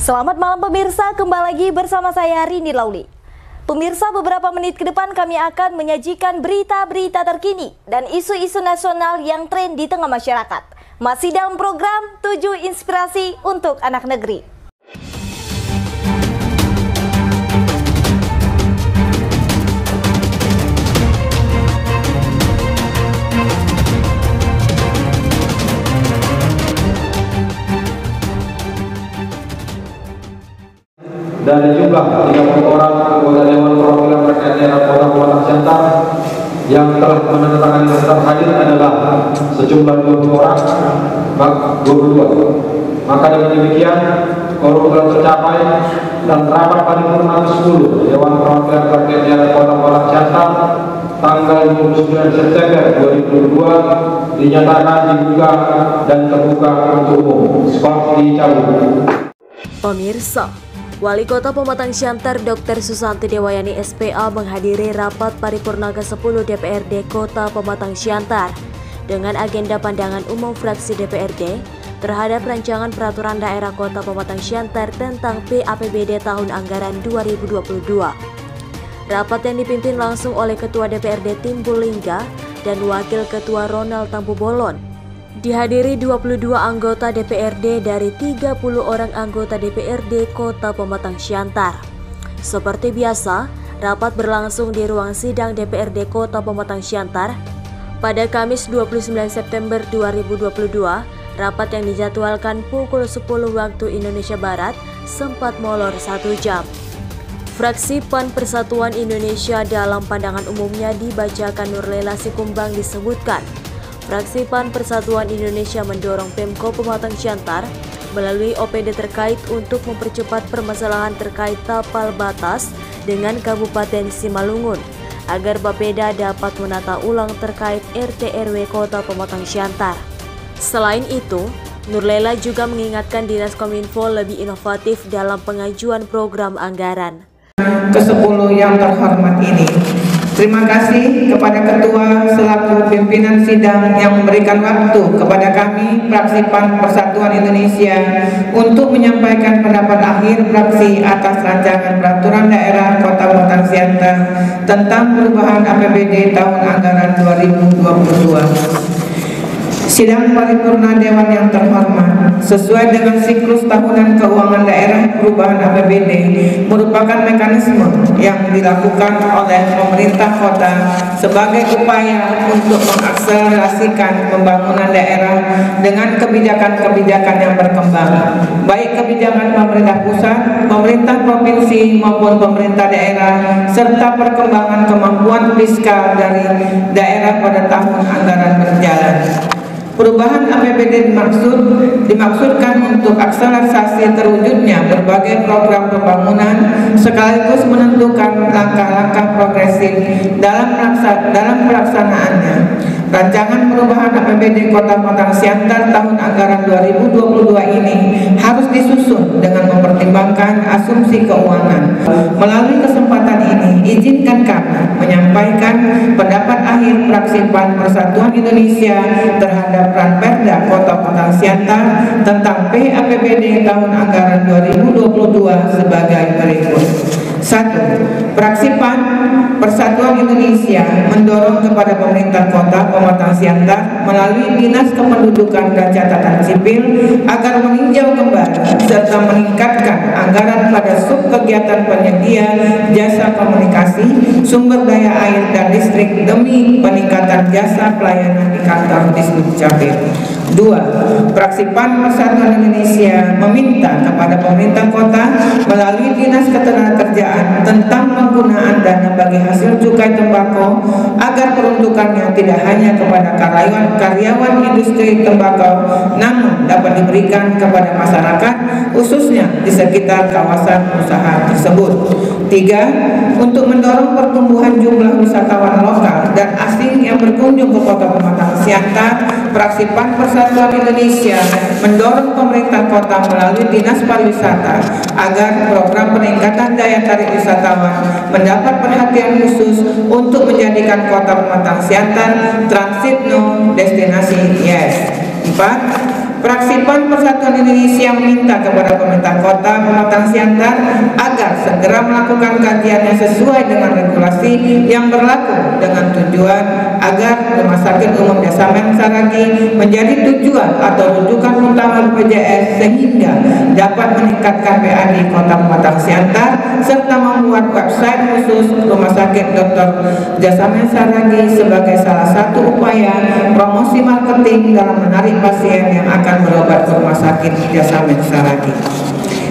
Selamat malam pemirsa, kembali lagi bersama saya Rini Lauli. Pemirsa, beberapa menit ke depan kami akan menyajikan berita-berita terkini dan isu-isu nasional yang tren di tengah masyarakat. Masih dalam program 7 Inspirasi untuk Anak Negeri. Dari jumlah 30 orang anggota Dewan Perwakilan Rakyat Daerah Kota Pematang Siantar yang telah menandatangani daftar hadir adalah sejumlah 22 orang. Maka dengan demikian quorum telah tercapai dan rapat paripurna ke-10 Dewan Perwakilan Rakyat Daerah Kota Pematang Siantar tanggal 29 September 2022 dinyatakan dibuka dan terbuka untuk umum. Sebab dicabut. Pemirsa, Wali Kota Pematang Siantar Dr. Susanti Dewayani SPA menghadiri rapat paripurna ke-10 DPRD Kota Pematang Siantar dengan agenda pandangan umum fraksi DPRD terhadap rancangan peraturan daerah Kota Pematang Siantar tentang PAPBD tahun anggaran 2022. Rapat yang dipimpin langsung oleh Ketua DPRD Timbul Lingga dan Wakil Ketua Ronald Tambubolon. Dihadiri 22 anggota DPRD dari 30 orang anggota DPRD Kota Pematang Siantar. Seperti biasa, rapat berlangsung di ruang sidang DPRD Kota Pematang Siantar. Pada Kamis 29 September 2022, rapat yang dijadwalkan pukul 10 waktu Indonesia Barat sempat molor 1 jam. Fraksi PAN Persatuan Indonesia dalam pandangan umumnya dibacakan Nurlela Sikumbang disebutkan, Fraksi PAN Persatuan Indonesia mendorong Pemko Pematang Siantar melalui OPD terkait untuk mempercepat permasalahan terkait tapal batas dengan Kabupaten Simalungun agar Bapeda dapat menata ulang terkait RT/RW Kota Pematang Siantar. Selain itu, Nurlela juga mengingatkan Dinas Kominfo lebih inovatif dalam pengajuan program anggaran. Ke-10 yang terhormat ini, terima kasih kepada Ketua selaku pimpinan sidang yang memberikan waktu kepada kami Fraksi PAN Persatuan Indonesia untuk menyampaikan pendapat akhir fraksi atas rancangan peraturan daerah Kota Pematang Siantar tentang perubahan APBD tahun anggaran 2022. Sidang paripurna Dewan yang terhormat, sesuai dengan siklus tahunan keuangan daerah perubahan APBD, merupakan mekanisme yang dilakukan oleh pemerintah kota sebagai upaya untuk mengakselerasikan pembangunan daerah dengan kebijakan-kebijakan yang berkembang, baik kebijakan pemerintah pusat, pemerintah provinsi maupun pemerintah daerah, serta perkembangan kemampuan fiskal dari daerah pada tahun anggaran berjalan. Perubahan APBD dimaksudkan untuk akselerasi terwujudnya berbagai program pembangunan sekaligus menentukan langkah-langkah progresif dalam pelaksanaannya. Rancangan perubahan APBD Kota Pematang Siantar tahun anggaran 2022 ini harus disusun dengan mempertimbangkan asumsi keuangan. Melalui kesempatan ini, izinkan kami menyampaikan pendapat akhir fraksi PAN Persatuan Indonesia terhadap Ranperda Kota Pematang Siantar tentang PAPBD tahun anggaran 2022 sebagai berikut. 1. Fraksi PAN Persatuan Indonesia mendorong kepada pemerintah Kota Pematang Siantar melalui Dinas Kependudukan dan Catatan Sipil agar meninjau kembali serta meningkatkan anggaran pada sub kegiatan penyedia jasa komunikasi, sumber daya air dan listrik demi peningkatan jasa pelayanan di kantor Disdukcapil. 2. Fraksi PAN Persatuan Indonesia meminta kepada pemerintah kota melalui Dinas Ketenagakerjaan tentang penggunaan dana bagi hasil cukai tembakau agar peruntukannya tidak hanya kepada karyawan industri tembakau namun dapat diberikan kepada masyarakat khususnya di sekitar kawasan usaha tersebut. 3. Untuk mendorong pertumbuhan jumlah wisatawan lokal dan asing yang berkunjung ke Kota Pematang Siantar, Fraksi PAN Persatuan Indonesia mendorong pemerintah kota melalui Dinas Pariwisata agar program peningkatan daya tarik wisatawan mendapat perhatian khusus untuk menjadikan Kota Pematang Siantar transit no destinasi yes. 4. Fraksi PAN Persatuan Indonesia meminta kepada pemerintah Kota Pematang Siantar agar segera melakukan kajian yang sesuai dengan regulasi yang berlaku dengan tujuan agar Rumah Sakit Umum Jasamen Saragi menjadi tujuan atau rujukan utama BPJS sehingga dapat meningkatkan PAD Kota Pematang Siantar serta membuat website khusus Rumah Sakit Dr. Jasamen Saragi sebagai salah satu upaya promosi marketing dalam menarik pasien yang akan berobat ke Rumah Sakit Jasamen Saragi.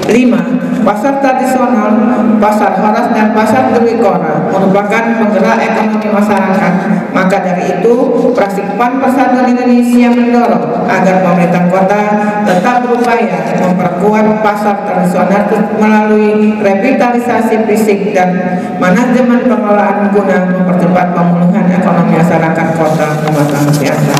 5. Pasar tradisional, pasar Horas dan pasar Dewi Kora merupakan penggerak ekonomi masyarakat. Maka dari itu, fraksi PAN Persatuan Indonesia mendorong agar pemerintah kota tetap berupaya memperkuat pasar tradisional melalui revitalisasi fisik dan manajemen pengelolaan guna mempercepat pemulihan ekonomi masyarakat Kota Pematang Siantar.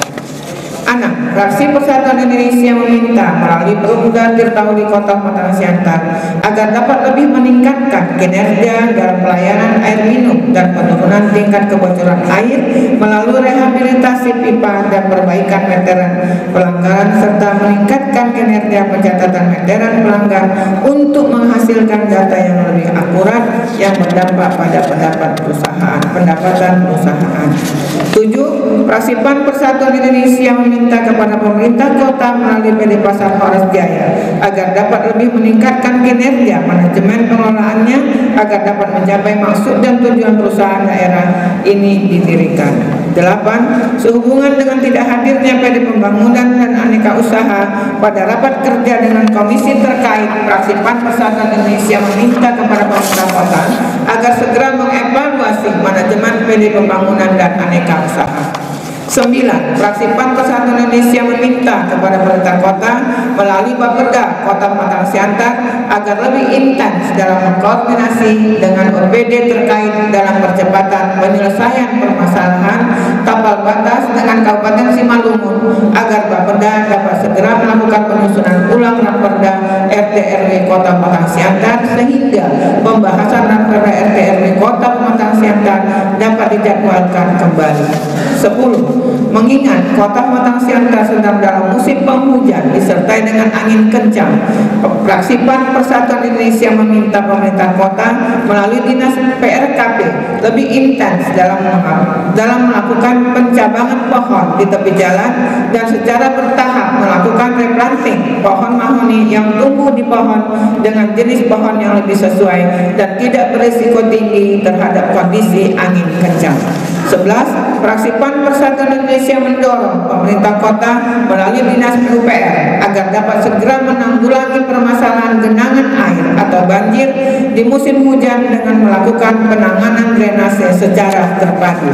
6. Fraksi Persatuan Indonesia meminta melalui Perumda Tirtauli Kota Pematang Siantar agar dapat lebih meningkatkan kinerja dalam pelayanan air minum dan penurunan tingkat kebocoran air melalui rehabilitasi pipa dan perbaikan meteran pelanggaran serta meningkatkan kinerja pencatatan meteran pelanggar untuk menghasilkan data yang lebih akurat yang berdampak pada pendapatan perusahaan. 7. Fraksi PAN Persatuan Indonesia meminta kepada pemerintah kota melalui PD Pasar Horas Jaya agar dapat lebih meningkatkan kinerja manajemen pengelolaannya agar dapat mencapai maksud dan tujuan perusahaan daerah ini didirikan. 8. Sehubungan dengan tidak hadirnya PD Pembangunan dan Aneka Usaha pada rapat kerja dengan komisi terkait, fraksi PAN Persatuan Indonesia meminta kepada pemerintah kota agar segera mengevaluasi manajemen PD Pembangunan dan Aneka Usaha. 9. Fraksi PAN Persatuan Indonesia meminta kepada pemerintah kota melalui Bapeda Kota Pematang Siantar agar lebih intens dalam mengkoordinasi dengan OPD terkait dalam percepatan penyelesaian permasalahan tapal batas dengan Kabupaten Simalungun agar Bapeda dapat segera melakukan penyusunan ulang Raperda RT/RW Kota Pematang Siantar sehingga pembahasan Raperda RT/RW Kota Pematang Siantar dapat dijadwalkan kembali. 10. Mengingat Kota Pematang Siantar sedang dalam musim penghujan disertai dengan angin kencang, fraksi PAN Persatuan Indonesia meminta pemerintah kota melalui Dinas PRKP lebih intens dalam melakukan pencabangan pohon di tepi jalan dan secara bertahap melakukan replanting pohon mahoni yang tumbuh di pohon dengan jenis pohon yang lebih sesuai dan tidak berisiko tinggi terhadap kondisi angin kencang. 11. Fraksi PAN Persatuan Indonesia mendorong pemerintah kota melalui Dinas PUPR agar dapat segera menanggulangi permasalahan genangan air atau banjir di musim hujan dengan melakukan penanganan drainase secara terpadu.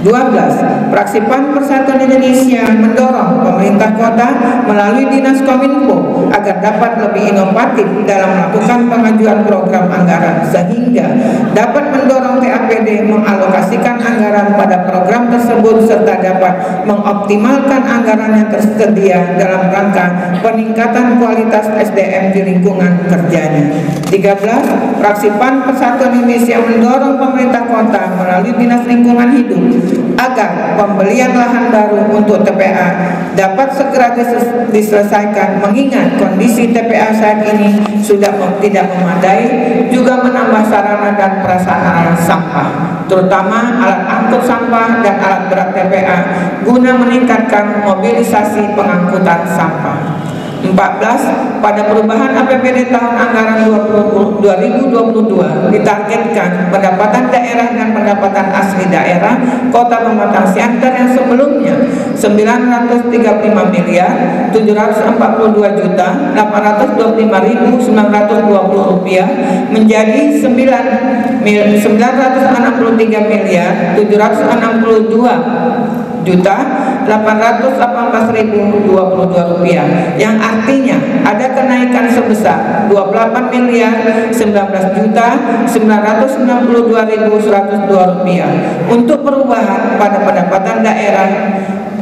12. Fraksi PAN Persatuan Indonesia mendorong pemerintah kota melalui Dinas Kominfo agar dapat lebih inovatif dalam melakukan pengajuan program anggaran sehingga dapat mendorong TAPD mengalokasikan anggaran pada program tersebut serta dapat mengoptimalkan anggaran yang tersedia dalam rangka peningkatan kualitas SDM di lingkungan kerjanya. 13. Fraksi PAN Persatuan Indonesia mendorong pemerintah kota melalui Dinas Lingkungan Hidup agar pembelian lahan baru untuk TPA dapat segera diselesaikan mengingat kondisi TPA saat ini sudah tidak memadai, juga menambah sarana dan prasarana sampah, terutama alat angkut sampah dan alat berat TPA guna meningkatkan mobilisasi pengangkutan sampah. 14. Pada perubahan APBD tahun anggaran 2022 ditargetkan pendapatan daerah dan pendapatan asli daerah Kota Pematang Siantar yang sebelumnya 935.742.825.920 rupiah menjadi 9.962.818.022 rupiah, yang artinya ada kenaikan sebesar 28.019.992.102 rupiah untuk perubahan pada pendapatan daerah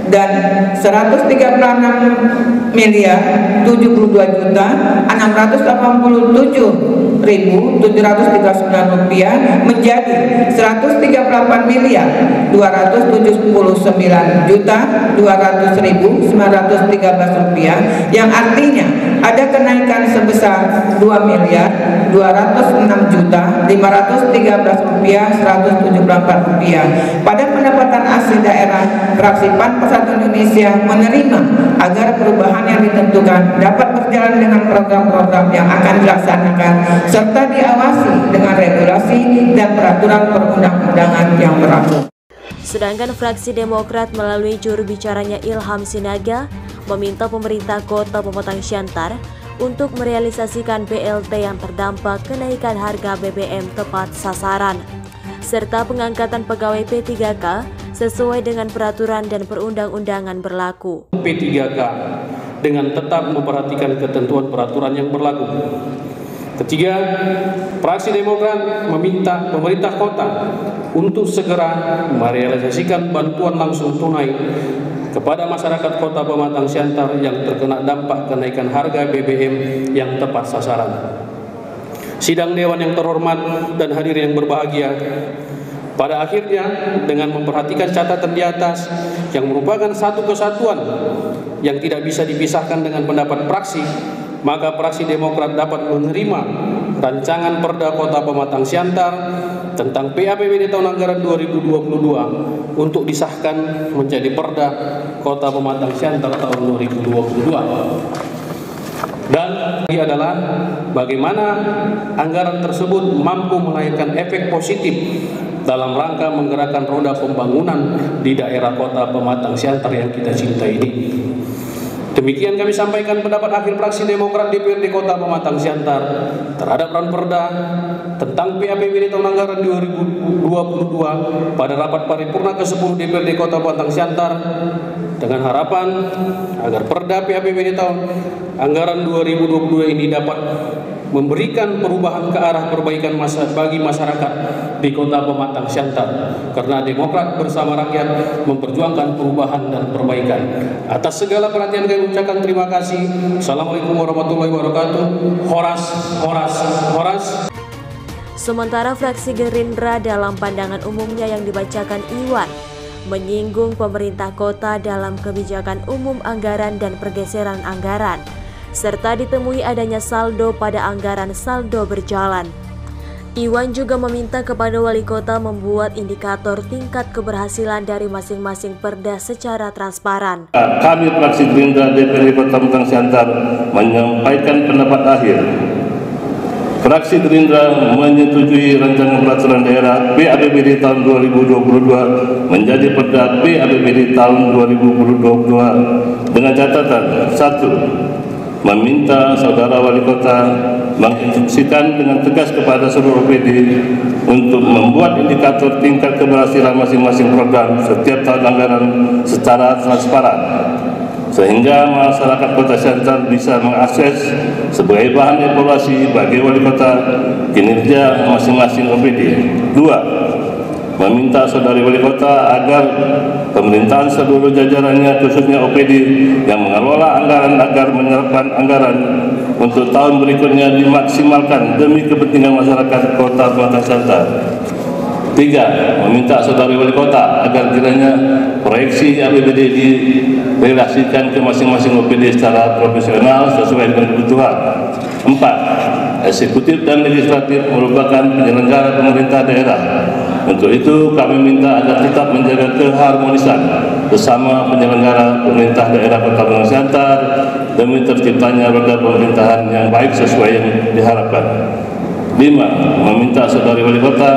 dan 134.687.739 rupiah menjadi 138.279.913 rupiah, yang artinya ada kenaikan sebesar 2.206.513 rupiah 174 rupiah. Pada pendapatan asli daerah, fraksi PAN Persatuan Indonesia menerima agar perubahan yang ditentukan dapat berjalan dengan program-program yang akan dilaksanakan serta diawasi dengan regulasi dan peraturan perundang-undangan yang berlaku. Sedangkan fraksi Demokrat melalui juru bicaranya Ilham Sinaga meminta pemerintah Kota Pematang Siantar untuk merealisasikan BLT yang terdampak kenaikan harga BBM tepat sasaran, serta pengangkatan pegawai P3K sesuai dengan peraturan dan perundang-undangan berlaku. P3K dengan tetap memperhatikan ketentuan peraturan yang berlaku. Ketiga, fraksi Demokrat meminta pemerintah kota untuk segera merealisasikan bantuan langsung tunai kepada masyarakat Kota Pematang Siantar yang terkena dampak kenaikan harga BBM yang tepat sasaran. Sidang Dewan yang terhormat dan hadirin yang berbahagia, pada akhirnya dengan memperhatikan catatan di atas yang merupakan satu kesatuan yang tidak bisa dipisahkan dengan pendapat fraksi, maka fraksi Demokrat dapat menerima rancangan Perda Kota Pematang Siantar tentang PAPBD tahun anggaran 2022 untuk disahkan menjadi Perda Kota Pematang Siantar tahun 2022. Dan ini adalah bagaimana anggaran tersebut mampu melahirkan efek positif dalam rangka menggerakkan roda pembangunan di daerah Kota Pematang Siantar yang kita cintai ini. Demikian kami sampaikan pendapat akhir fraksi Demokrat DPRD Kota Pematang Siantar terhadap Ranperda tentang PAPBD tahun anggaran 2022 pada rapat paripurna ke-10 DPRD Kota Pematang Siantar, dengan harapan agar Perda PAPBD tahun anggaran 2022 ini dapat memberikan perubahan ke arah perbaikan bagi masyarakat di Kota Pematang Siantar, karena Demokrat bersama rakyat memperjuangkan perubahan dan perbaikan. Atas segala perhatian kami ucapkan terima kasih. Assalamualaikum warahmatullahi wabarakatuh. Horas, horas, horas. Sementara fraksi Gerindra dalam pandangan umumnya yang dibacakan Iwan menyinggung pemerintah kota dalam kebijakan umum anggaran dan pergeseran anggaran, serta ditemui adanya saldo pada anggaran saldo berjalan. Iwan juga meminta kepada wali kota membuat indikator tingkat keberhasilan dari masing-masing perda secara transparan. Kami fraksi Gerindra DPRD Kota Pematang Siantar menyampaikan pendapat akhir. Fraksi Gerindra menyetujui rancangan peraturan daerah PAPBD tahun 2022 menjadi Perda PAPBD tahun 2022 dengan catatan: 1. Meminta saudara wali kota menginstruksikan dengan tegas kepada seluruh OPD untuk membuat indikator tingkat keberhasilan masing-masing program setiap tahun anggaran secara transparan, sehingga masyarakat Kota Siantar bisa mengakses sebagai bahan evaluasi bagi wali kota kinerja masing-masing OPD. 2. Meminta saudari wali kota agar pemerintahan seluruh jajarannya, khususnya OPD yang mengelola anggaran, agar menyerapkan anggaran untuk tahun berikutnya dimaksimalkan demi kepentingan masyarakat Kota Pematang Siantar. 3. Meminta saudari wali kota agar kiranya proyeksi APBD direlasikan ke masing-masing OPD secara profesional sesuai dengan kebutuhan. 4. Eksekutif dan legislatif merupakan penyelenggara pemerintah daerah. Untuk itu kami minta agar tetap menjaga keharmonisan bersama penyelenggara pemerintah daerah Kota Pematang Siantar demi terciptanya roda pemerintahan yang baik sesuai yang diharapkan. 5. Meminta saudari wali kota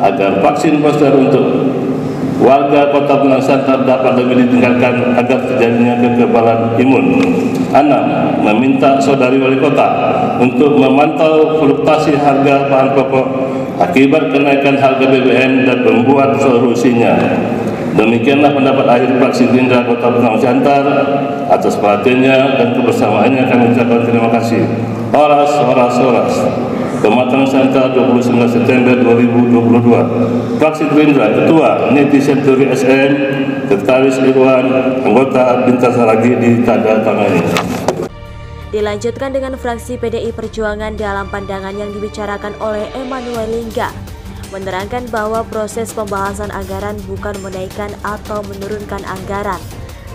agar vaksin booster untuk warga Kota Pematang Siantar dapat lebih ditingkatkan agar terjadinya kekebalan imun. 6. Meminta saudari wali kota untuk memantau fluktuasi harga bahan pokok akibat kenaikan harga BBM dan membuat solusinya. Demikianlah pendapat akhir fraksi Gerindra Kota Pematang Siantar. Atas perhatiannya dan kebersamaannya kami ucapkan terima kasih. Horas, horas, horas. Pematang Siantar 29 September 2022. Fraksi Gerindra, Ketua Netizen Turi SM, Sekretaris Dewan anggota Bintas Saragi ditandatangani. Dilanjutkan dengan fraksi PDI Perjuangan dalam pandangan yang dibicarakan oleh Emmanuel Lingga, menerangkan bahwa proses pembahasan anggaran bukan menaikkan atau menurunkan anggaran,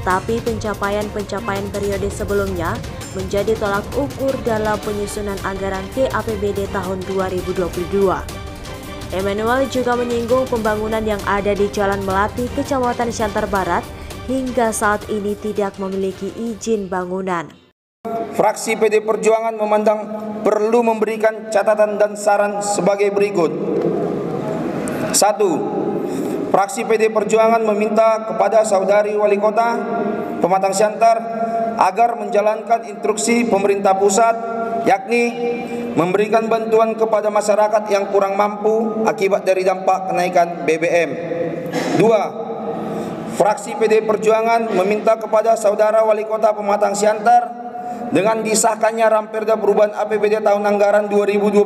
tapi pencapaian periode sebelumnya menjadi tolak ukur dalam penyusunan anggaran TAPBD tahun 2022. Emmanuel juga menyinggung pembangunan yang ada di Jalan Melati, Kecamatan Siantar Barat, hingga saat ini tidak memiliki izin bangunan. Fraksi PD Perjuangan memandang perlu memberikan catatan dan saran sebagai berikut. 1. Fraksi PD Perjuangan meminta kepada Saudari Wali Kota Pematang Siantar agar menjalankan instruksi pemerintah pusat, yakni memberikan bantuan kepada masyarakat yang kurang mampu akibat dari dampak kenaikan BBM. 2. Fraksi PD Perjuangan meminta kepada Saudara Wali Kota Pematang Siantar dengan disahkannya Ramperda Perubahan APBD tahun anggaran 2022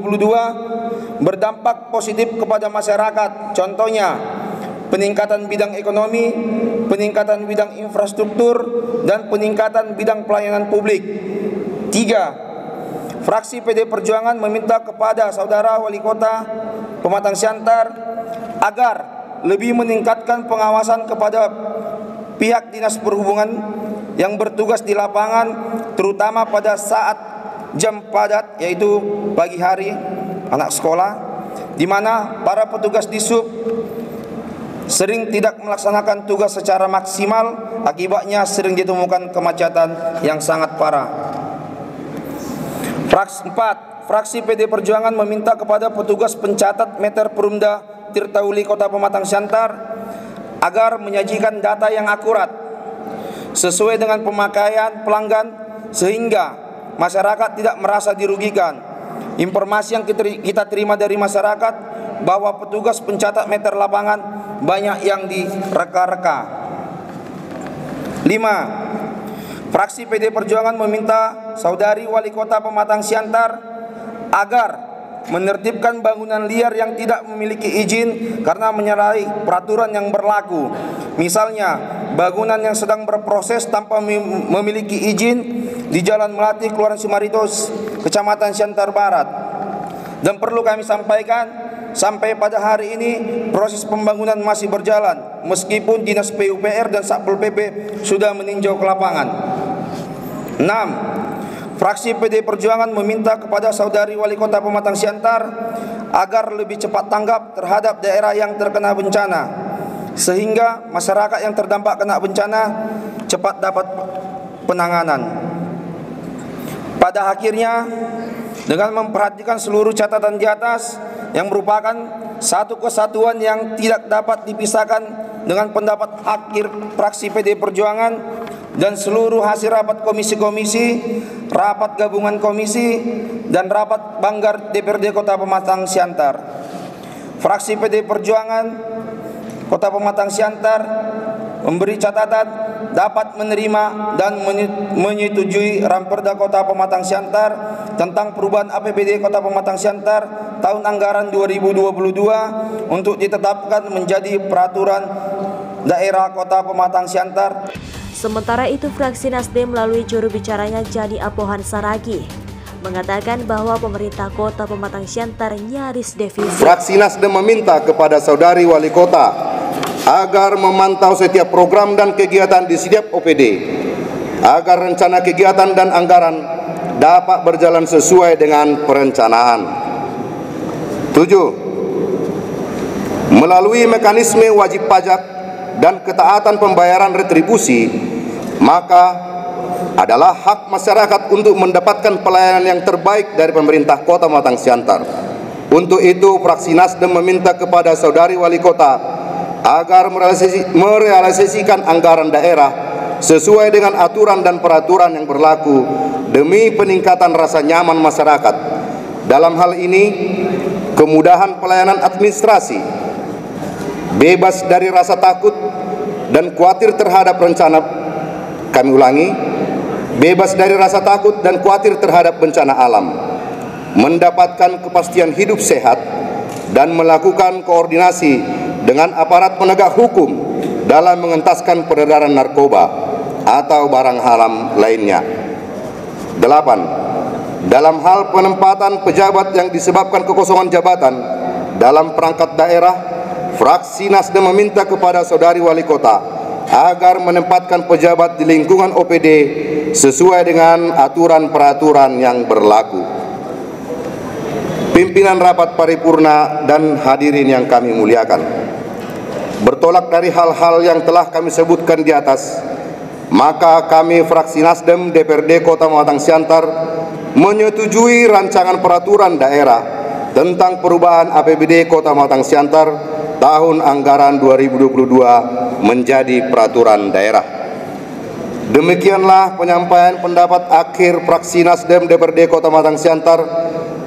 berdampak positif kepada masyarakat. Contohnya, peningkatan bidang ekonomi, peningkatan bidang infrastruktur, dan peningkatan bidang pelayanan publik. 3. Fraksi PD Perjuangan meminta kepada Saudara Wali Kota Pematang Siantar agar lebih meningkatkan pengawasan kepada pihak Dinas Perhubungan yang bertugas di lapangan, terutama pada saat jam padat, yaitu pagi hari, anak sekolah, di mana para petugas di sub sering tidak melaksanakan tugas secara maksimal, akibatnya sering ditemukan kemacetan yang sangat parah. 4. Fraksi PD Perjuangan meminta kepada petugas pencatat meter Perumda Tirtauli Kota Pematang Siantar agar menyajikan data yang akurat sesuai dengan pemakaian pelanggan sehingga masyarakat tidak merasa dirugikan. Informasi yang kita terima dari masyarakat bahwa petugas pencatat meter lapangan banyak yang direka-reka. 5. Fraksi PD Perjuangan meminta Saudari Wali Kota Pematang Siantar agar menertibkan bangunan liar yang tidak memiliki izin karena menyalahi peraturan yang berlaku. Misalnya, bangunan yang sedang berproses tanpa memiliki izin di Jalan Melati, Kelurahan Sumaritos, Kecamatan Siantar Barat. Dan perlu kami sampaikan, sampai pada hari ini proses pembangunan masih berjalan, meskipun Dinas PUPR dan Satpol PP sudah meninjau ke lapangan. 6. Fraksi PD Perjuangan meminta kepada Saudari Wali Kota Pematang Siantar agar lebih cepat tanggap terhadap daerah yang terkena bencana, sehingga masyarakat yang terdampak kena bencana cepat dapat penanganan. Pada akhirnya, dengan memperhatikan seluruh catatan di atas yang merupakan satu kesatuan yang tidak dapat dipisahkan dengan pendapat akhir fraksi PD Perjuangan dan seluruh hasil rapat komisi-komisi, rapat gabungan komisi, dan rapat Banggar DPRD Kota Pematang Siantar, fraksi PD Perjuangan Kota Pematang Siantar memberi catatan dapat menerima dan menyetujui Ramperda Kota Pematang Siantar tentang perubahan APBD Kota Pematang Siantar tahun anggaran 2022 untuk ditetapkan menjadi peraturan daerah Kota Pematang Siantar. Sementara itu, fraksi Nasdem melalui juru bicaranya Jani Apohan Saragi mengatakan bahwa pemerintah Kota Pematang Siantar nyaris defisit. Fraksi Nasdem meminta kepada Saudari Wali Kota agar memantau setiap program dan kegiatan di setiap OPD agar rencana kegiatan dan anggaran dapat berjalan sesuai dengan perencanaan. 7. Melalui mekanisme wajib pajak dan ketaatan pembayaran retribusi, maka adalah hak masyarakat untuk mendapatkan pelayanan yang terbaik dari pemerintah Kota Pematang Siantar. Untuk itu, fraksi Nasdem meminta kepada Saudari Wali Kota agar merealisasikan anggaran daerah sesuai dengan aturan dan peraturan yang berlaku demi peningkatan rasa nyaman masyarakat. Dalam hal ini, kemudahan pelayanan administrasi, bebas dari rasa takut dan khawatir terhadap rencana. Kami ulangi, bebas dari rasa takut dan khawatir terhadap bencana alam, mendapatkan kepastian hidup sehat, dan melakukan koordinasi dengan aparat penegak hukum dalam mengentaskan peredaran narkoba atau barang haram lainnya. 8. Dalam hal penempatan pejabat yang disebabkan kekosongan jabatan dalam perangkat daerah, fraksi Nasdem meminta kepada Saudari Wali Kota agar menempatkan pejabat di lingkungan OPD sesuai dengan aturan-peraturan yang berlaku. Pimpinan rapat paripurna dan hadirin yang kami muliakan, bertolak dari hal-hal yang telah kami sebutkan di atas, maka kami fraksi Nasdem DPRD Kota Pematang Siantar menyetujui rancangan peraturan daerah tentang perubahan APBD Kota Pematang Siantar tahun anggaran 2022 menjadi peraturan daerah. Demikianlah penyampaian pendapat akhir fraksi Nasdem DPRD Kota Pematang Siantar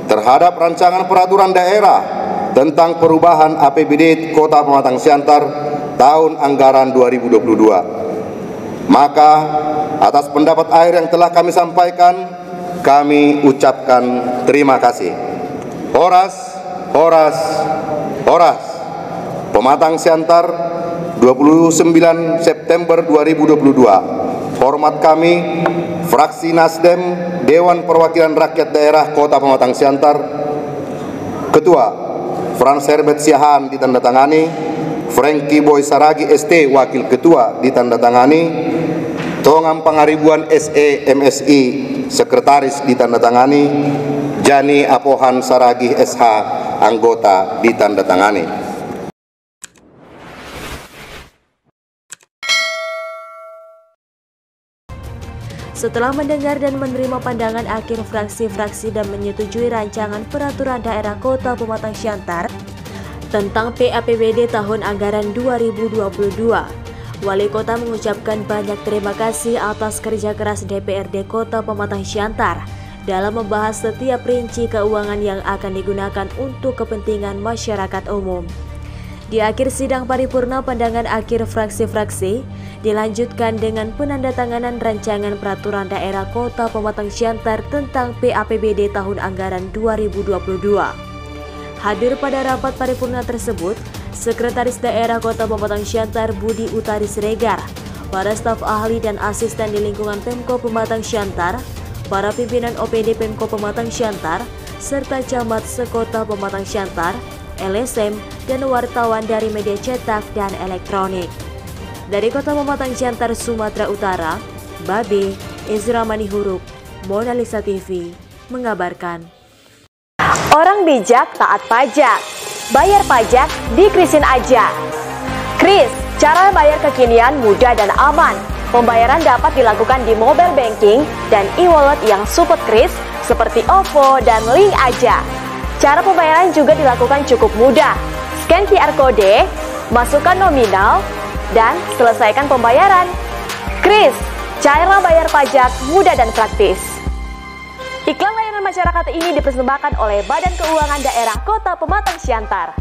terhadap rancangan peraturan daerah tentang perubahan APBD Kota Pematang Siantar tahun anggaran 2022. Maka atas pendapat akhir yang telah kami sampaikan, kami ucapkan terima kasih. Horas, horas, horas. Pematang Siantar, 29 September 2022. Hormat kami, fraksi Nasdem, Dewan Perwakilan Rakyat Daerah Kota Pematang Siantar. Ketua, Frans Herbert Siahaan ditandatangani, Frankie Boy Saragi ST Wakil Ketua ditandatangani, Tongam Pangaribuan SE MSI Sekretaris ditandatangani, Jani Apohan Saragi SH Anggota ditandatangani. Setelah mendengar dan menerima pandangan akhir fraksi-fraksi dan menyetujui rancangan peraturan daerah Kota Pematang Siantar tentang PAPBD tahun anggaran 2022, Wali Kota mengucapkan banyak terima kasih atas kerja keras DPRD Kota Pematang Siantar dalam membahas setiap rinci keuangan yang akan digunakan untuk kepentingan masyarakat umum. Di akhir sidang paripurna, pandangan akhir fraksi-fraksi dilanjutkan dengan penandatanganan rancangan peraturan daerah Kota Pematang Siantar tentang PAPBD tahun anggaran 2022. Hadir pada rapat paripurna tersebut, Sekretaris Daerah Kota Pematang Siantar Budi Utari Siregar, para staf ahli dan asisten di lingkungan Pemko Pematang Siantar, para pimpinan OPD Pemko Pematang Siantar, serta camat sekota Pematang Siantar, LSM, dan wartawan dari media cetak dan elektronik. Dari Kota Pematang Siantar, Sumatera Utara, Babe Ezra Manihuruk, Mona Lisa TV mengabarkan. Orang bijak taat pajak, bayar pajak di Krisin aja. Kris, cara bayar kekinian mudah dan aman. Pembayaran dapat dilakukan di mobile banking dan e-wallet yang support Kris seperti OVO dan Link Aja. Cara pembayaran juga dilakukan cukup mudah. Scan QR Code, masukkan nominal, dan selesaikan pembayaran. Kris, cara bayar pajak mudah dan praktis. Iklan layanan masyarakat ini dipersembahkan oleh Badan Keuangan Daerah Kota Pematang Siantar.